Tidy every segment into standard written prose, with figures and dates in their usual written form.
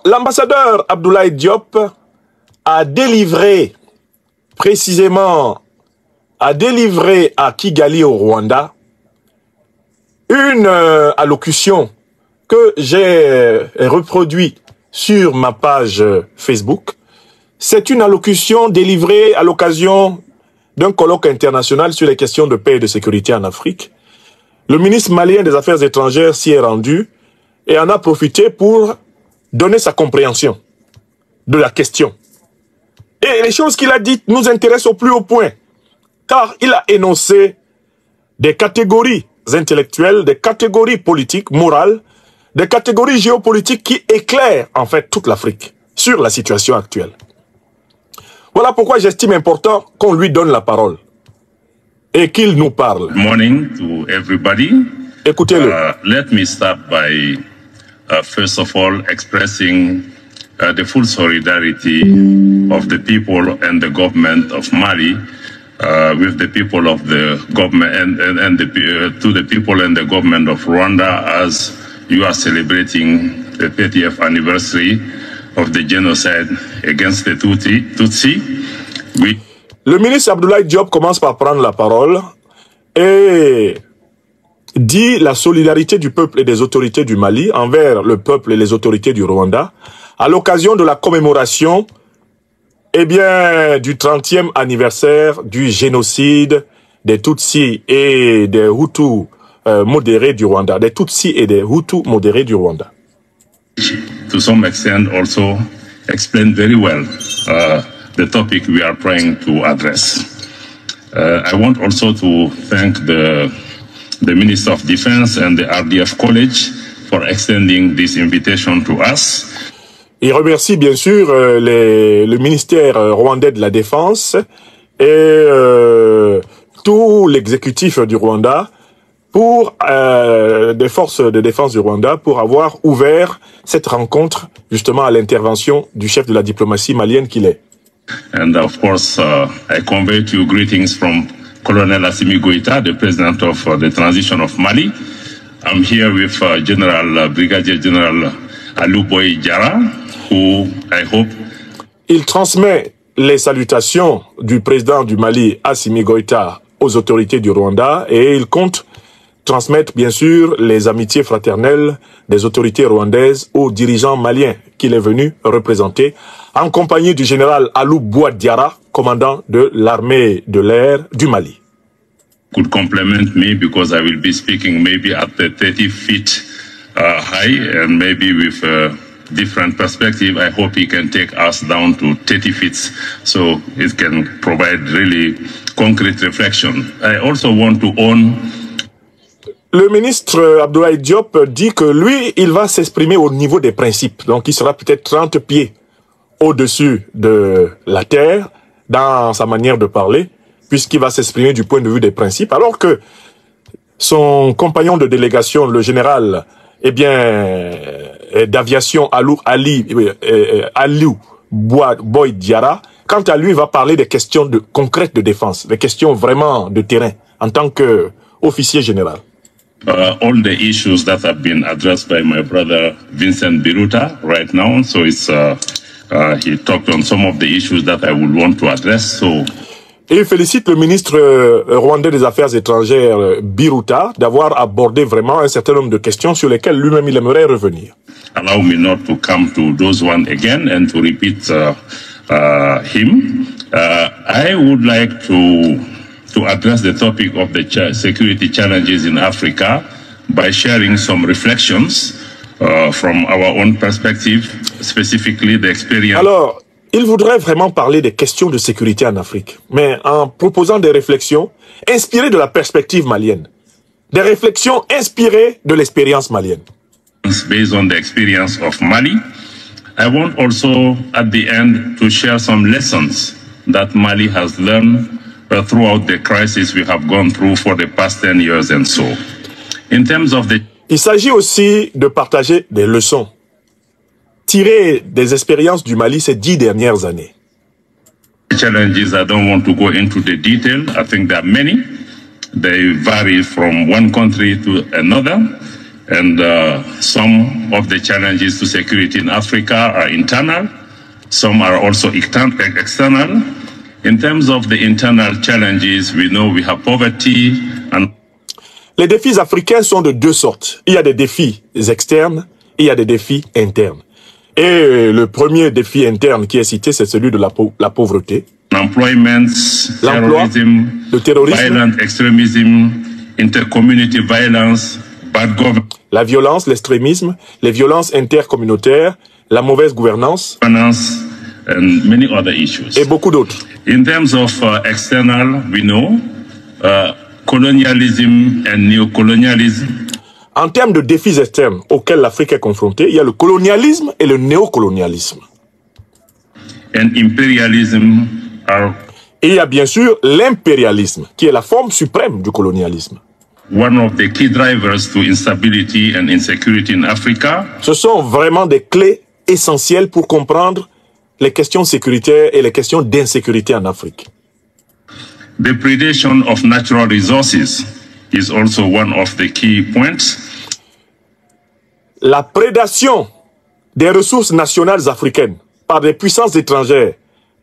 l'ambassadeur Abdoulaye Diop a délivré précisément, à Kigali au Rwanda une allocution que j'ai reproduite sur ma page Facebook. C'est une allocution délivrée à l'occasion d'un colloque international sur les questions de paix et de sécurité en Afrique. Le ministre malien des Affaires étrangères s'y est rendu et en a profité pour donner sa compréhension de la question. Et les choses qu'il a dites nous intéressent au plus haut point, car il a énoncé des catégories intellectuelles, des catégories politiques, morales, des catégories géopolitiques qui éclairent en fait toute l'Afrique sur la situation actuelle. Voilà pourquoi j'estime important qu'on lui donne la parole et qu'il nous parle. Good morning to everybody. Écoutez-le. Let me start by first of all expressing the full solidarity of the people and the government of Mali with the people of the government and to the people and the government of Rwanda as you are celebrating the 30th anniversary of the genocide against the Tutsi. Le ministre Abdoulaye Diop commence par prendre la parole et dit la solidarité du peuple et des autorités du Mali envers le peuple et les autorités du Rwanda à l'occasion de la commémoration du 30e anniversaire du génocide des Tutsis et des Hutus modérés du Rwanda, des Tutsis et des Hutus modérés du Rwanda. To some extent also explain very well the topic we are trying to address. I want also to thank the Minister of Defense and the RDF College for extending this invitation to us. Il remercie bien sûr le ministère rwandais de la Défense et tout l'exécutif du Rwanda pour des forces de défense du Rwanda pour avoir ouvert cette rencontre justement à l'intervention du chef de la diplomatie malienne qu'il est. And of course, I convey to you greetings from Colonel Assimi Goïta, the president of the transition of Mali. I'm here with Brigadier General Alou Boy Diara, who I hope... Il transmet les salutations du président du Mali, Assimi Goïta, aux autorités du Rwanda et il compte transmettre bien sûr les amitiés fraternelles des autorités rwandaises aux dirigeants maliens qu'il est venu représenter en compagnie du général Alou Boy Diara, commandant de l'armée de l'air du Mali. Could complement me because I will be speaking maybe at the 30 feet high and maybe with a different perspective. I hope he can take us down to 30 feet so it can provide really concrete reflection. I also want to own... Le ministre Abdoulaye Diop dit que lui, il va s'exprimer au niveau des principes. Donc, il sera peut-être 30 pieds au-dessus de la terre dans sa manière de parler, puisqu'il va s'exprimer du point de vue des principes, alors que son compagnon de délégation, le général, d'aviation Alou Boy Diara, quant à lui, va parler des questions concrètes de défense, des questions vraiment de terrain, en tant qu'officier général. All the issues that have been addressed by my brother Vincent Biruta right now, so it's he talked on some of the issues that I would want to address. So, et il félicite le ministre rwandais des Affaires étrangères Biruta d'avoir abordé vraiment un certain nombre de questions sur lesquelles lui-même il aimerait revenir. Allow me not to come to those one again and to repeat him. I would like to address the topic of the security challenges in Africa by sharing some reflections from our own perspective, specifically the experience. Alors, il voudrait vraiment parler des questions de sécurité en Afrique, mais en proposant des réflexions inspirées de la perspective malienne, des réflexions inspirées de l'expérience malienne. Based on the experience of Mali, I want also at the end to share some lessons that Mali has learned throughout the crisis we have gone through for the past 10 years and so. In terms of the... Il s'agit aussi de partager des leçons tirées des expériences du Mali ces 10 dernières années. Challenges, I don't want to go into the detail. I think there are many. They vary from one country to another. And some of the challenges to security in Africa are internal. Some are also external. In terms of the internal challenges, we know we have poverty and... Les défis africains sont de deux sortes. Il y a des défis externes, il y a des défis internes. Et le premier défi interne qui est cité, c'est celui de la pauvreté. L'emploi, le terrorisme, violent extremism, intercommunity violence, bad governance, la violence, l'extrémisme, les violences intercommunautaires, la mauvaise gouvernance, and many other issues. Et beaucoup d'autres. In terms of external, we know colonialism and neocolonialism. En termes de défis externes auxquels l'Afrique est confrontée, il y a le colonialisme et le néocolonialisme. And imperialism are... Et il y a bien sûr l'impérialisme, qui est la forme suprême du colonialisme. One of the key drivers to instability and insecurity in Africa. Ce sont vraiment des clés essentielles pour comprendre les questions sécuritaires et les questions d'insécurité en Afrique. The predation of natural resources is also one of the key points. La prédation des ressources nationales africaines par des puissances étrangères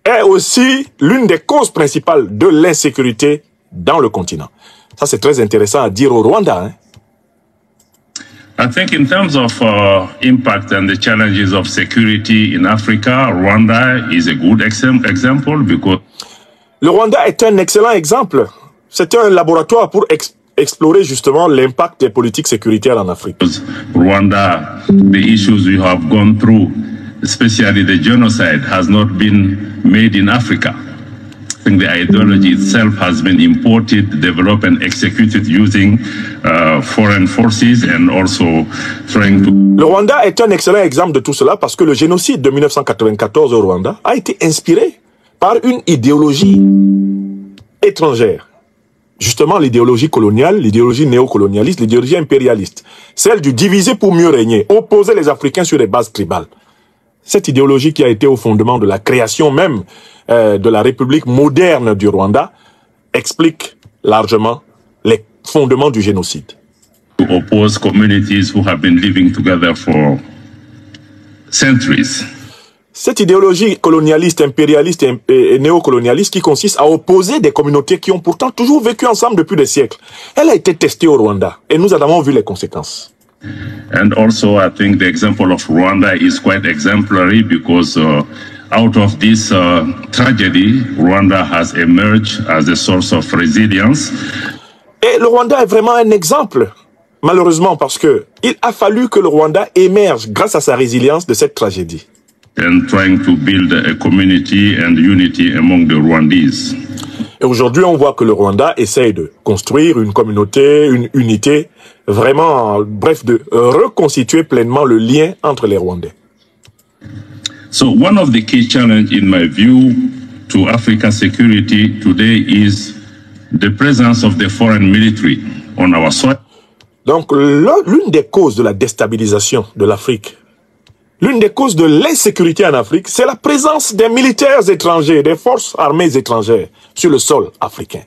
est aussi l'une des causes principales de l'insécurité dans le continent. Ça, c'est très intéressant à dire au Rwanda. I think in terms of impact and the challenges of security in Africa, Rwanda is a good example because... Le Rwanda est un excellent exemple. C'est un laboratoire pour explorer justement l'impact des politiques sécuritaires en Afrique. Rwanda, the issues we have gone through, especially the genocide, has not been made in Africa. I think the ideology itself has been imported, developed and executed using foreign forces and also trying to... Le Rwanda est un excellent exemple de tout cela parce que le génocide de 1994 au Rwanda a été inspiré par une idéologie étrangère. Justement, l'idéologie coloniale, l'idéologie néocolonialiste, l'idéologie impérialiste. Celle du diviser pour mieux régner, opposer les Africains sur des bases tribales. Cette idéologie qui a été au fondement de la création même de la République moderne du Rwanda explique largement les fondements du génocide. To oppose communities who have been living together for centuries. Cette idéologie colonialiste, impérialiste et néocolonialiste qui consiste à opposer des communautés qui ont pourtant toujours vécu ensemble depuis des siècles, elle a été testée au Rwanda et nous en avons vu les conséquences. And also I think the example of Rwanda is quite exemplary because out of this tragedy, Rwanda has emerged as a source of resilience. Et le Rwanda est vraiment un exemple, malheureusement, parce que il a fallu que le Rwanda émerge grâce à sa résilience de cette tragédie. And trying to build a community and unity among the Rwandese. Et aujourd'hui, on voit que le Rwanda essaye de construire une communauté, une unité, vraiment, bref, de reconstituer pleinement le lien entre les Rwandais. So one of the key challenges, in my view, to Africa's security today is the presence of the foreign military on our soil. Donc, l'une des causes de la déstabilisation de l'Afrique, l'une des causes de l'insécurité en Afrique, c'est la présence des militaires étrangers, des forces armées étrangères sur le sol africain.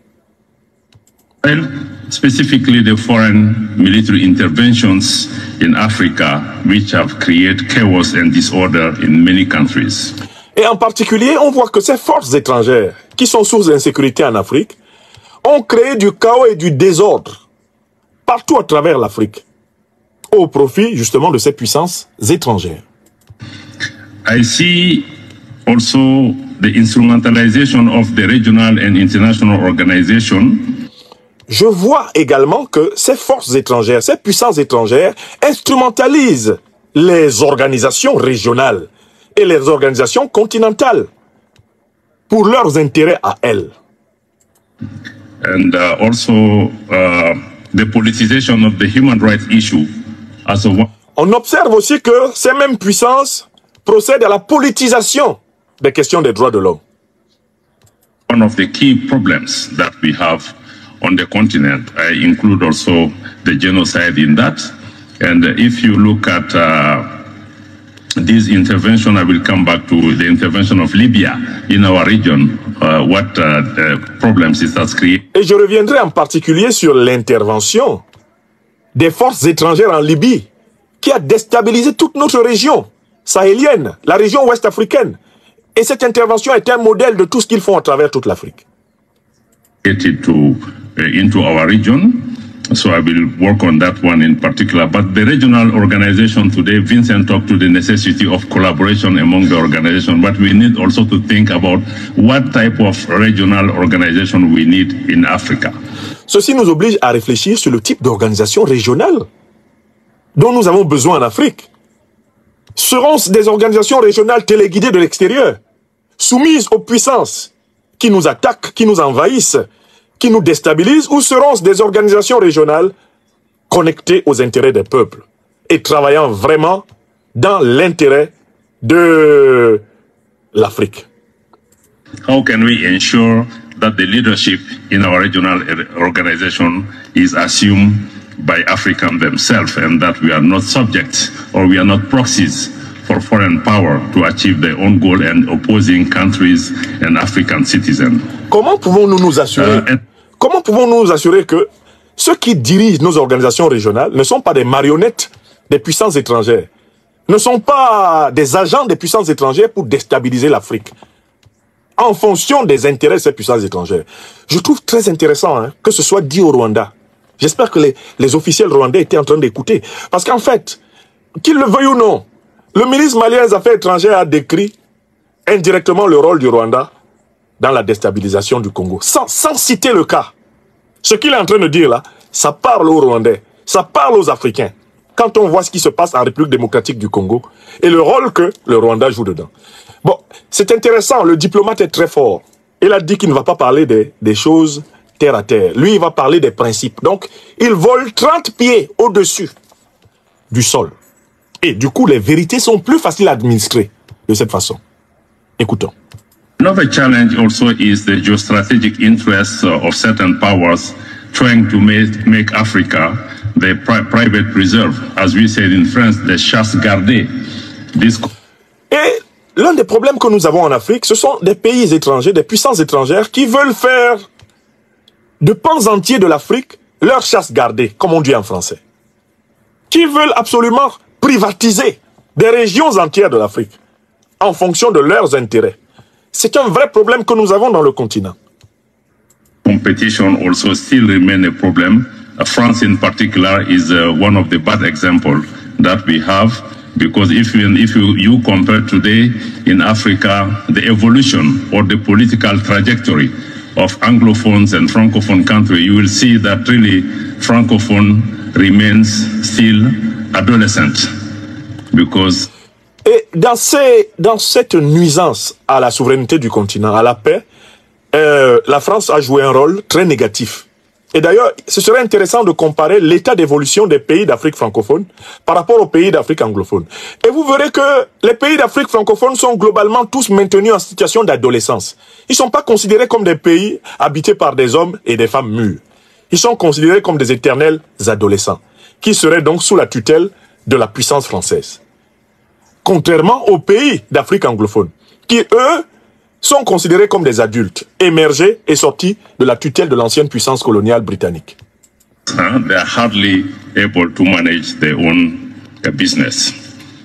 Well, specifically the foreign military interventions in Africa, which have created chaos and disorder in many countries. Et en particulier, on voit que ces forces étrangères, qui sont source d'insécurité en Afrique, ont créé du chaos et du désordre partout à travers l'Afrique, au profit justement de ces puissances étrangères. I see also the instrumentalization of the regional and international organizations. Je vois également que ces forces étrangères, ces puissances étrangères instrumentalisent les organisations régionales et les organisations continentales pour leurs intérêts à elles. And also the politicization of the human rights issue as a one. On observe aussi que ces mêmes puissances procèdent à la politisation des questions des droits de l'homme. One of the key problems that we have on the continent, I include also the genocide in that. And if you look at this intervention, I will come back to the intervention of Libya in our region, what problems it has created. Et je reviendrai en particulier sur l'intervention des forces étrangères en Libye, qui a déstabilisé toute notre région sahélienne, la région ouest africaine. Et cette intervention est un modèle de tout ce qu'ils font à travers toute l'Afrique. Into our region, so I will work on that one in particular. But the regional organization today, Vincent talked to the necessity of collaboration among the organization, but we need also to think about what type of regional organization we need in Africa. Ceci nous oblige à réfléchir sur le type d'organisation régionale dont nous avons besoin en Afrique. Seront-ce des organisations régionales téléguidées de l'extérieur, soumises aux puissances qui nous attaquent, qui nous envahissent, qui nous déstabilisent, ou seront-ce des organisations régionales connectées aux intérêts des peuples et travaillant vraiment dans l'intérêt de l'Afrique? How can we ensure that the leadership in our regional organization is assumed by Africans themselves and that we are not subjects or we are not proxies for foreign power to achieve their own goal and opposing countries and African citizens? Comment pouvons-nous nous assurer Comment pouvons-nous nous assurer que ceux qui dirigent nos organisations régionales ne sont pas des marionnettes des puissances étrangères, ne sont pas des agents des puissances étrangères pour déstabiliser l'Afrique en fonction des intérêts de ces puissances étrangères? Je trouve très intéressant que ce soit dit au Rwanda. J'espère que les officiels rwandais étaient en train d'écouter. Parce qu'en fait, qu'ils le veuillent ou non, le ministre malien des Affaires étrangères a décrit indirectement le rôle du Rwanda dans la déstabilisation du Congo, sans citer le cas. Ce qu'il est en train de dire là, ça parle aux Rwandais, ça parle aux Africains. Quand on voit ce qui se passe en République démocratique du Congo et le rôle que le Rwanda joue dedans. Bon, c'est intéressant, le diplomate est très fort. Il a dit qu'il ne va pas parler des choses terre à terre. Lui, il va parler des principes. Donc, il vole 30 pieds au-dessus du sol. Et du coup, les vérités sont plus faciles à administrer de cette façon. Écoutons. Another challenge also is the geostrategic interests of certain powers trying to make Africa the private preserve. As we said in France, the chasse gardée. Et l'un des problèmes que nous avons en Afrique, ce sont des pays étrangers, des puissances étrangères qui veulent faire de pans entiers de l'Afrique leur chasse gardée, comme on dit en français. Qui veulent absolument privatiser des régions entières de l'Afrique en fonction de leurs intérêts. C'est un vrai problème que nous avons dans le continent. Competition also still remain a problem. France in particular is one of the bad examples that we have, because if you compare today in Africa the evolution or the political trajectory of Anglophones and Francophone countries, you will see that really Francophone remains still adolescent. Because et dans cette nuisance à la souveraineté du continent, à la paix, la France a joué un rôle très négatif. Et d'ailleurs, ce serait intéressant de comparer l'état d'évolution des pays d'Afrique francophone par rapport aux pays d'Afrique anglophone. Et vous verrez que les pays d'Afrique francophone sont globalement tous maintenus en situation d'adolescence. Ils ne sont pas considérés comme des pays habités par des hommes et des femmes mûrs. Ils sont considérés comme des éternels adolescents, qui seraient donc sous la tutelle de la puissance française. Contrairement aux pays d'Afrique anglophone, qui, eux, sont considérés comme des adultes, émergés et sortis de la tutelle de l'ancienne puissance coloniale britannique. They are hardly able to manage their own business.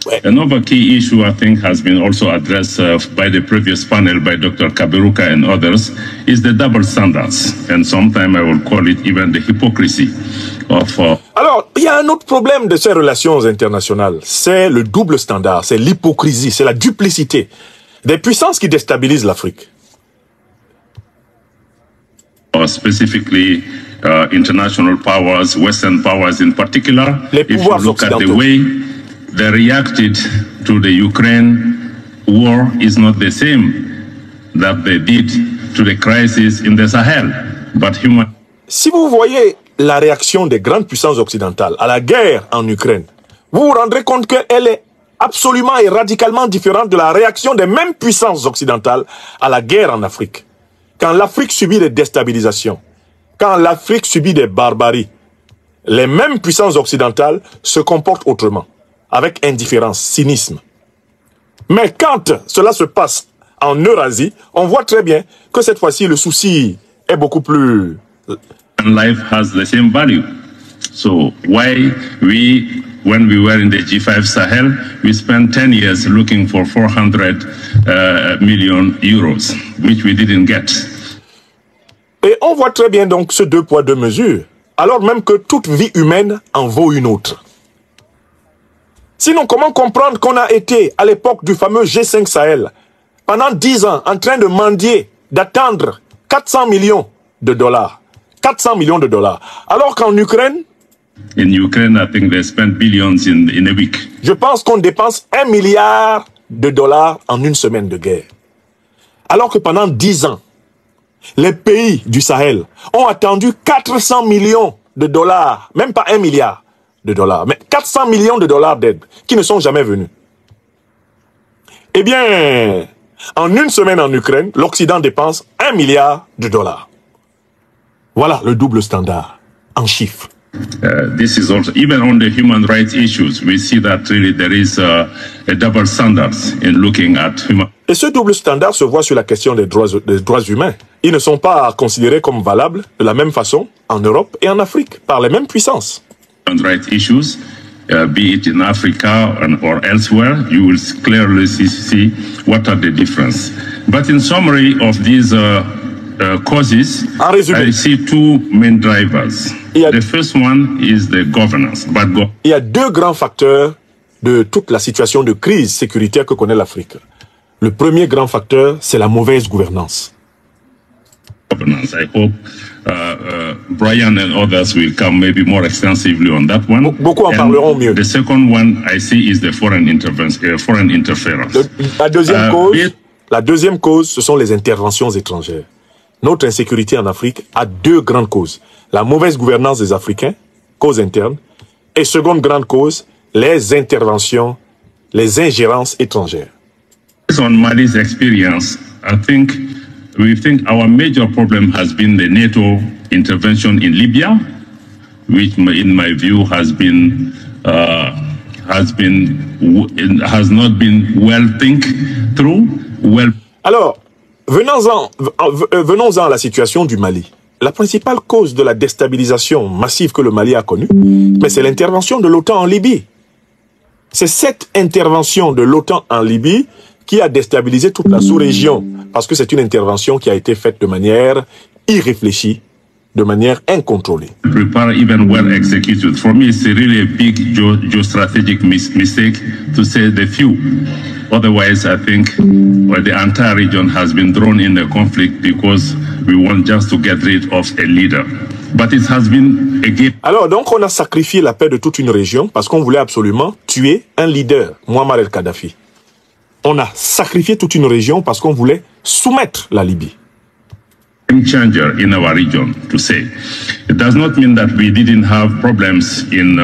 Ouais. Another key issue, I think, has been also addressed by the previous panel by Dr. Kaberuka and others, is the double standards. And sometimes I will call it even the hypocrisy of... Alors, il y a un autre problème de ces relations internationales. C'est le double standard, c'est l'hypocrisie, c'est la duplicité des puissances qui déstabilisent l'Afrique. Specifically, international powers, Western powers in particular, les pouvoirs if you look at the occidentaux. way they reacted to the Ukraine war is not the same that they did to the crisis in the Sahel. But Si vous voyez la réaction des grandes puissances occidentales à la guerre en Ukraine, vous vous rendrez compte qu'elle est absolument et radicalement différente de la réaction des mêmes puissances occidentales à la guerre en Afrique. Quand l'Afrique subit des déstabilisations, quand l'Afrique subit des barbaries, les mêmes puissances occidentales se comportent autrement, avec indifférence, cynisme. Mais quand cela se passe en Eurasie, on voit très bien que cette fois-ci, le souci est beaucoup plus... life has the same value. So why when we were in the G5 Sahel, we spent 10 years looking for 400 million euros, which we didn't get. Et on voit très bien donc ce 2 poids 2 mesures, alors même que toute vie humaine en vaut une autre. Sinon, comment comprendre qu'on a été, à l'époque du fameux G5 Sahel, pendant 10 ans, en train de mendier, d'attendre 400 millions de dollars. 400 millions de dollars. Alors qu'en Ukraine, in Ukraine, I think they spent billions in a week. Je pense qu'on dépense 1 milliard de dollars en une semaine de guerre. Alors que pendant 10 ans, les pays du Sahel ont attendu 400 millions de dollars, même pas 1 milliard de dollars, mais 400 millions de dollars d'aide qui ne sont jamais venus. Eh bien, en une semaine en Ukraine, l'Occident dépense 1 milliard de dollars. Voilà le double standard en chiffres. This is also, even on the human rights issues, we see that really there is a double standards in looking at human. Et ce double standard se voit sur la question des droits humains. Ils ne sont pas considérés comme valables de la même façon en Europe et en Afrique, par les mêmes puissances. Human rights issues, be it in Africa or elsewhere, you will clearly see what are the difference. But in summary of these causes, En résumé, I see 2 main drivers. The first one is the governance. Il y a 2 grands facteurs de toute la situation de crise sécuritaire que connaît l'Afrique. Le premier grand facteur, c'est la mauvaise gouvernance. Governance. I hope Brian and others will come maybe more extensively on that one. Beaucoup en parleront mieux. The second one I see is the foreign interference. La deuxième cause, ce sont les interventions étrangères. Notre insécurité en Afrique a 2 grandes causes. La mauvaise gouvernance des Africains, cause interne, et seconde grande cause, les interventions, les ingérences étrangères. Based on Mali's experience, we think our major problem has been the NATO intervention in Libya, which in my view has not been well think through. Alors, venons-en à la situation du Mali. La principale cause de la déstabilisation massive que le Mali a connue, c'est l'intervention de l'OTAN en Libye. C'est cette intervention de l'OTAN en Libye qui a déstabilisé toute la sous-région, parce que c'est une intervention qui a été faite de manière irréfléchie, de manière incontrôlée. Prepare even well executed. For me, it's really a big geostrategic mistake to say the few. Otherwise, I think the entire region has been thrown in a conflict because we want just to get rid of a leader. But it has been a game. Alors, donc, on a sacrifié la paix de toute une région parce qu'on voulait absolument tuer un leader, Muammar el-Kadhafi. On a sacrifié toute une région parce qu'on voulait soumettre la Libye. Changer in our region, to say. It does not mean that we didn't have problems in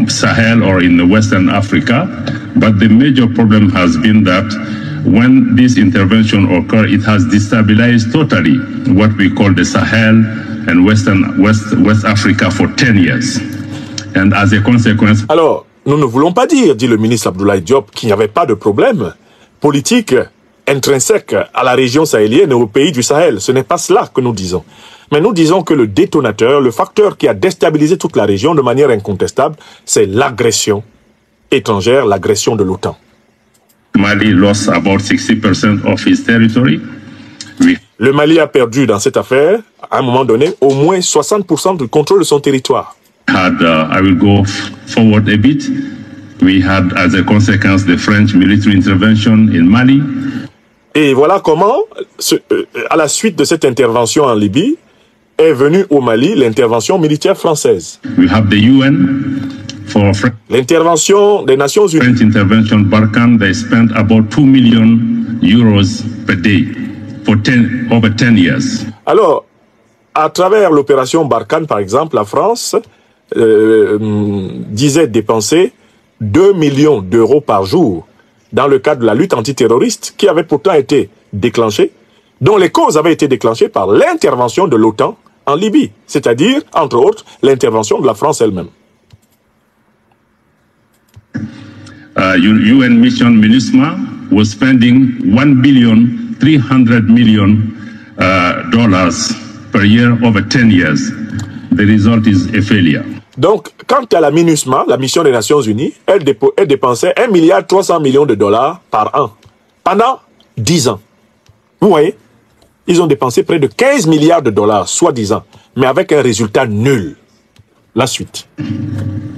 Sahel or in Western Africa, but the major problem has been that when this intervention occurred, it has destabilized totally what we call the Sahel and West Africa for 10 years. And as a consequence... Alors, nous ne voulons pas dire, dit le ministre Abdoulaye Diop, qu'il n'y avait pas de problème politique intrinsèque à la région sahélienne et au pays du Sahel. Ce n'est pas cela que nous disons. Mais nous disons que le détonateur, le facteur qui a déstabilisé toute la région de manière incontestable, c'est l'agression étrangère, l'agression de l'OTAN. Mali lost about 60% of its territory. Le Mali a perdu dans cette affaire, à un moment donné, au moins 60% du contrôle de son territoire. I will go forward a bit. We had, as a consequence, the French military intervention in Mali. Et voilà comment, à la suite de cette intervention en Libye, est venue au Mali l'intervention militaire française. We have the UN for l'intervention des Nations Unies. French intervention Barkhane, they spent about 2 million euros per day for over 10 years. Alors, à travers l'opération Barkhane, par exemple, la France disait dépenser 2 millions d'euros par jour dans le cadre de la lutte antiterroriste qui avait pourtant été déclenchée, dont les causes avaient été déclenchées par l'intervention de l'OTAN en Libye, c'est-à-dire, entre autres, l'intervention de la France elle-même. UN mission MINUSMA was spending $1.3 billion dollars per year over 10 years. The result is a failure. Donc, quant à la MINUSMA, la mission des Nations Unies, elle dépensait 1,3 milliard de dollars par an pendant 10 ans. Vous voyez, ils ont dépensé près de 15 milliards de dollars, soi-disant, mais avec un résultat nul. La suite.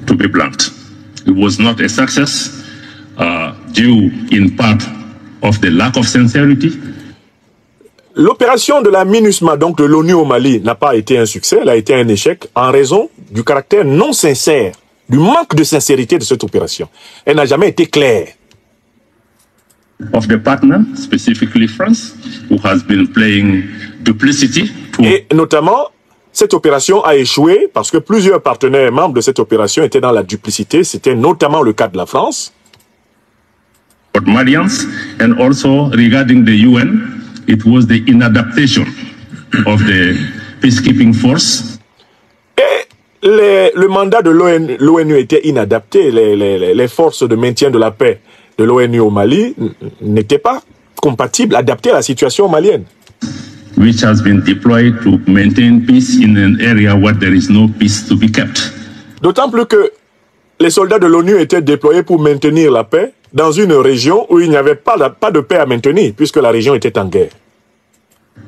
To be blunt, it was not a success due in part of the lack of sincerity. L'opération de la MINUSMA, donc de l'ONU au Mali, n'a pas été un succès, elle a été un échec en raison du caractère non sincère, du manque de sincérité de cette opération. Elle n'a jamais été claire. Of the partner, specifically France, who has been playing duplicity. Et notamment, cette opération a échoué parce que plusieurs partenaires membres de cette opération étaient dans la duplicité. C'était notamment le cas de la France. But Malians, and also regarding the UN, it was the inadaptation of the peacekeeping force. Et le mandat de l'ONU était inadapté. Les forces de maintien de la paix de l'ONU au Mali n'étaient pas compatibles, adaptées à la situation malienne. Which has been deployed to maintain peace in an area where there is no peace to be kept. D'autant plus que les soldats de l'ONU étaient déployés pour maintenir la paix dans une région où il n'y avait pas de paix à maintenir, puisque la région était en guerre.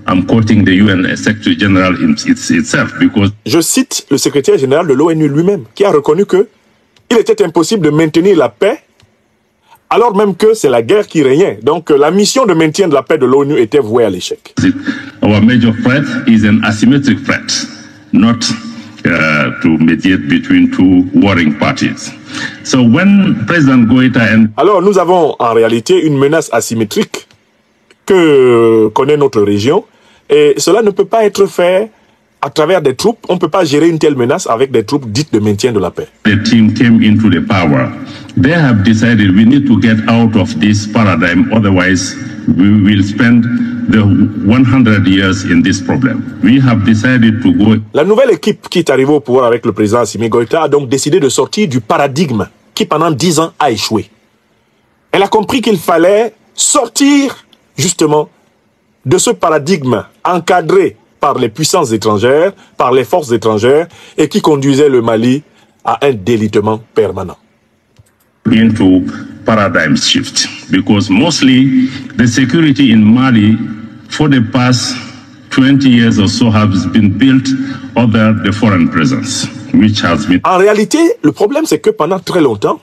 I'm quoting the UN Secretary General itself because... Je cite le secrétaire général de l'ONU lui-même, qui a reconnu que il était impossible de maintenir la paix alors même que c'est la guerre qui régnait. Donc la mission de maintien de la paix de l'ONU était vouée à l'échec. Our major threat is an asymmetric threat, not to mediate between two warring parties. So when President Goïta and... Alors nous avons en réalité une menace asymétrique que connaît notre région, et cela ne peut pas être fait à travers des troupes. On ne peut pas gérer une telle menace avec des troupes dites de maintien de la paix. The team came into the power. They have decided we need to get out of this paradigm, otherwise we will spend the 100 years in this problem. We have decided to go... La nouvelle équipe qui est arrivée au pouvoir avec le président Assimi Goïta a donc décidé de sortir du paradigme qui pendant 10 ans a échoué. Elle a compris qu'il fallait sortir justement de ce paradigme encadré par les puissances étrangères, par les forces étrangères, et qui conduisait le Mali à un délitement permanent. Into paradigm shift, because mostly the security in Mali for the past 20 years or so has been built under the foreign presence, which has been... En réalité, le problème c'est que pendant très longtemps,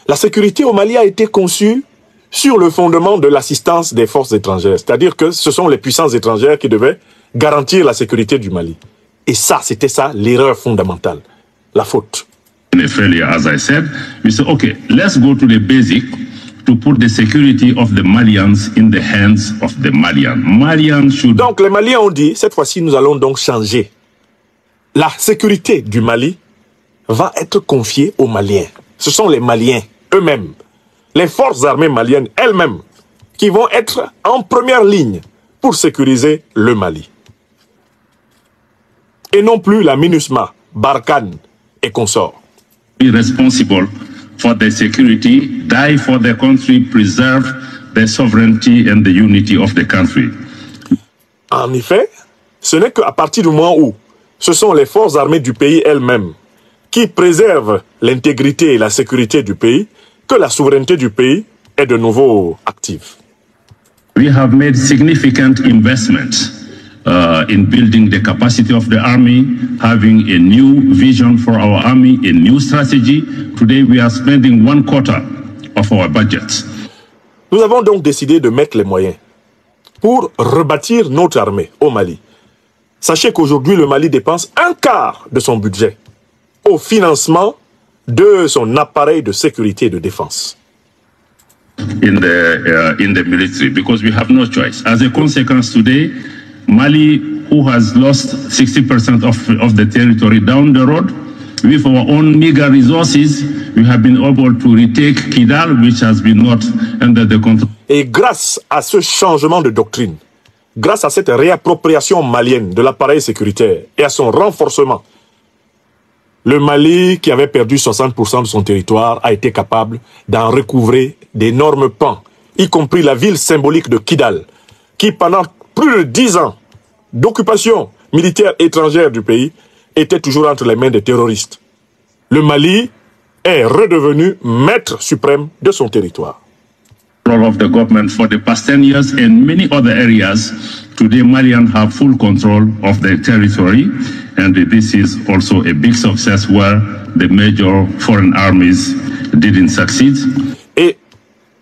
la sécurité au Mali a été conçue sur le fondement de l'assistance des forces étrangères. C'est-à-dire que ce sont les puissances étrangères qui devaient garantir la sécurité du Mali. Et ça, c'était ça l'erreur fondamentale, la faute. In a failure, as I said, we said, okay, let's go to the basic to put the security of the Malians in the hands of the Malians. Malians should... Donc les Maliens ont dit, cette fois-ci, nous allons donc changer. La sécurité du Mali va être confiée aux Maliens. Ce sont les Maliens eux-mêmes, les forces armées maliennes elles-mêmes, qui vont être en première ligne pour sécuriser le Mali. Et non plus la MINUSMA, Barkhane et consorts. Be responsible for the security, die for the country, preserve the sovereignty and the unity of the country. En effet, ce n'est qu'à partir du moment où ce sont les forces armées du pays elles-mêmes qui préservent l'intégrité et la sécurité du pays que la souveraineté du pays est de nouveau active. We have made significant investments in building the capacity of the army, having a new vision for our army, a new strategy. Today we are spending 1/4 of our budget. Nous avons donc décidé de mettre les moyens pour rebâtir notre armée au Mali. Sachez qu'aujourd'hui, le Mali dépense 1/4 de son budget au financement de son appareil de sécurité et de défense. In the military, because we have no choice. As a consequence, today, Mali, who has lost 60% of the territory down the road, with our own meager resources, we have been able to retake Kidal, which has been not under the control. Et grâce à ce changement de doctrine, grâce à cette réappropriation malienne de l'appareil sécuritaire et à son renforcement, le Mali, qui avait perdu 60% de son territoire, a été capable d'en recouvrer d'énormes pans, y compris la ville symbolique de Kidal, qui pendant plus de 10 ans d'occupation militaire étrangère du pays était toujours entre les mains des terroristes. le Mali est redevenu maître suprême de son territoire. Role of the government for the past 10 years in many other areas. Today, Malians have full control of their territory, and this is also a big success where the major foreign armies didn't succeed. Et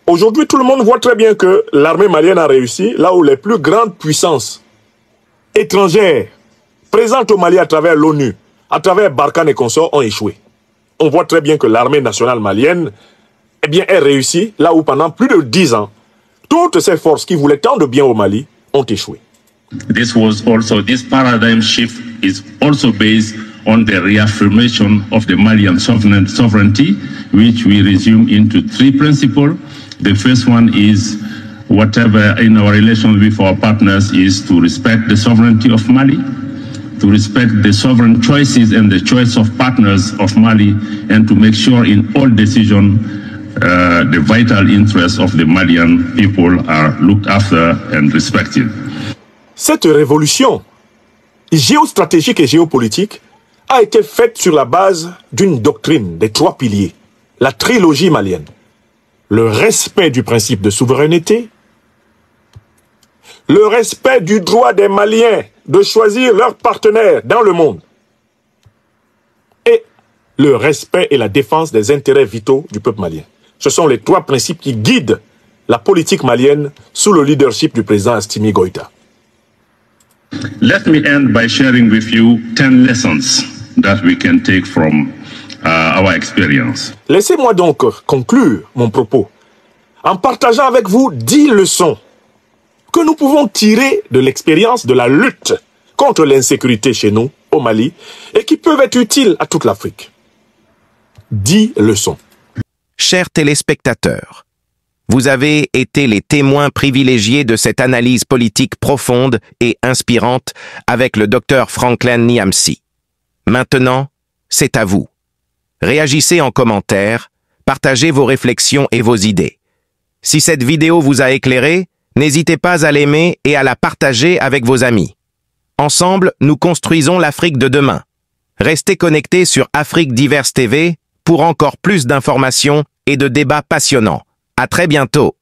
aujourd'hui, tout le monde voit très bien que l'armée malienne a réussi là où les plus grandes puissances étrangères présentes au Mali à travers l'ONU, à travers Barkhane et consorts ont échoué. On voit très bien que l'armée nationale malienne est réussie là où pendant plus de 10 ans, toutes ces forces qui voulaient tant de bien au Mali ont échoué. This paradigm shift is also based on the reaffirmation of the Malian sovereignty, which we resume into 3 principles. The first one is whatever in our relations with our partners is to respect the sovereignty of Mali, to respect the sovereign choices and the choice of partners of Mali, and to make sure in all decisions the vital interests of the Malian people are looked after and respected. Cette révolution géostratégique et géopolitique a été faite sur la base d'une doctrine des 3 piliers, la trilogie malienne. Le respect du principe de souveraineté, le respect du droit des Maliens de choisir leurs partenaires dans le monde et le respect et la défense des intérêts vitaux du peuple malien. Ce sont les 3 principes qui guident la politique malienne sous le leadership du président Assimi Goïta. Let me end by sharing with you 10 lessons that we can take from our experience. Laissez-moi donc conclure mon propos en partageant avec vous 10 leçons que nous pouvons tirer de l'expérience de la lutte contre l'insécurité chez nous, au Mali, et qui peuvent être utiles à toute l'Afrique. 10 leçons. Chers téléspectateurs, vous avez été les témoins privilégiés de cette analyse politique profonde et inspirante avec le Dr Franklin Nyamsi. Maintenant, c'est à vous. Réagissez en commentaire, partagez vos réflexions et vos idées. Si cette vidéo vous a éclairé, n'hésitez pas à l'aimer et à la partager avec vos amis. Ensemble, nous construisons l'Afrique de demain. Restez connectés sur Afrique Diverse TV pour encore plus d'informations et de débats passionnants. À très bientôt.